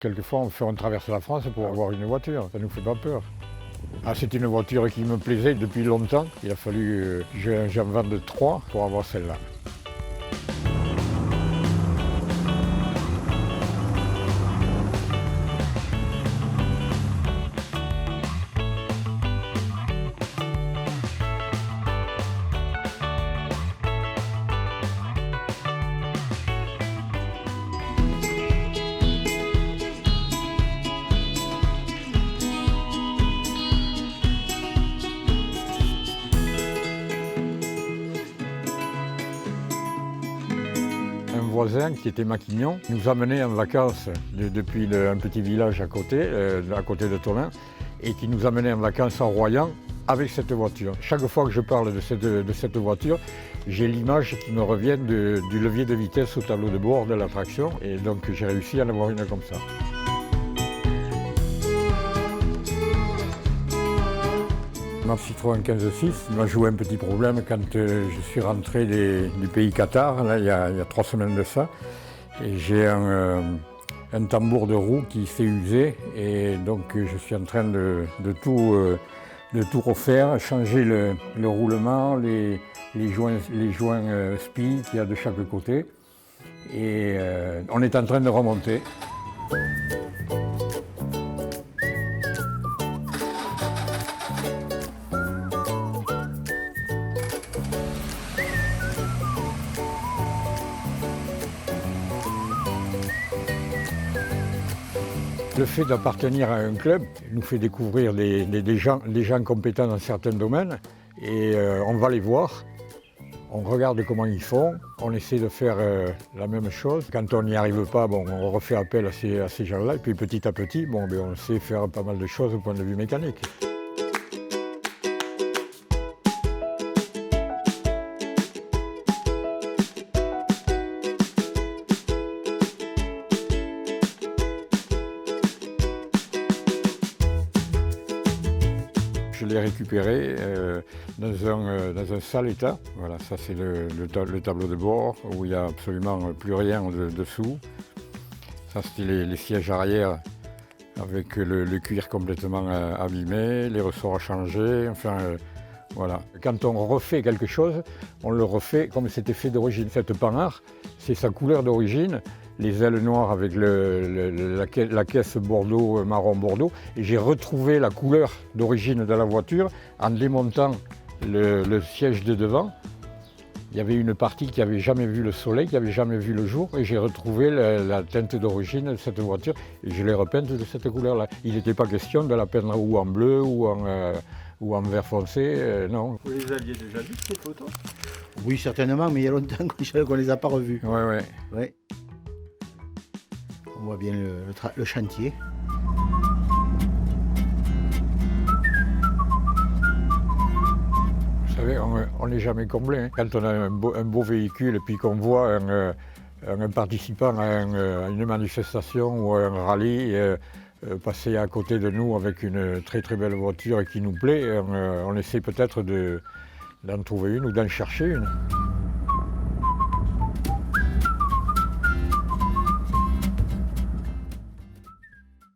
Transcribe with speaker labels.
Speaker 1: Quelquefois, on traverse la France pour avoir une voiture, ça ne nous fait pas peur. Ah, c'est une voiture qui me plaisait depuis longtemps. Il a fallu que j'en vende 3 pour avoir celle-là. Un voisin qui était maquignon nous amenait en vacances depuis un petit village à côté de Tonneins, et qui nous amenait en vacances en Royan avec cette voiture. Chaque fois que je parle de cette voiture, j'ai l'image qui me revient du levier de vitesse au tableau de bord de l'attraction, et donc j'ai réussi à en avoir une comme ça. Ma Citroën 15.6 m'a joué un petit problème quand je suis rentré du pays Qatar, là, il y a 3 semaines de ça. Et j'ai un tambour de roue qui s'est usé, et donc je suis en train de tout refaire, changer le roulement, les joints SPI qu'il y a de chaque côté. Et on est en train de remonter. Le fait d'appartenir à un club nous fait découvrir des gens compétents dans certains domaines, et on va les voir, on regarde comment ils font, on essaie de faire la même chose. Quand on n'y arrive pas, bon, on refait appel à ces gens-là, et puis petit à petit, bon, on sait faire pas mal de choses au point de vue mécanique. Je l'ai récupéré dans un sale état. Voilà, ça c'est le tableau de bord où il n'y a absolument plus rien dessous. Ça c'était les sièges arrière avec le cuir complètement abîmé, les ressorts à changer, enfin voilà. Quand on refait quelque chose, on le refait comme c'était fait d'origine. Cette Panhard, c'est sa couleur d'origine. Les ailes noires avec la caisse bordeaux, marron bordeaux. Et j'ai retrouvé la couleur d'origine de la voiture en démontant le siège de devant. Il y avait une partie qui n'avait jamais vu le soleil, qui n'avait jamais vu le jour, et j'ai retrouvé la teinte d'origine de cette voiture, et je l'ai repeinte de cette couleur-là. Il n'était pas question de la peindre ou en bleu ou en vert foncé, non.
Speaker 2: Vous les aviez déjà vues, ces photos?
Speaker 3: Oui, certainement, mais il y a longtemps qu'on ne les a pas revues.
Speaker 1: Ouais.
Speaker 3: Ouais. On voit bien le chantier.
Speaker 1: Vous savez, on n'est jamais comblé. Hein. Quand on a un beau véhicule et puis qu'on voit un participant à une manifestation ou à un rallye passer à côté de nous avec une très très belle voiture qui nous plaît, on essaie peut-être d'en trouver une ou d'en chercher une.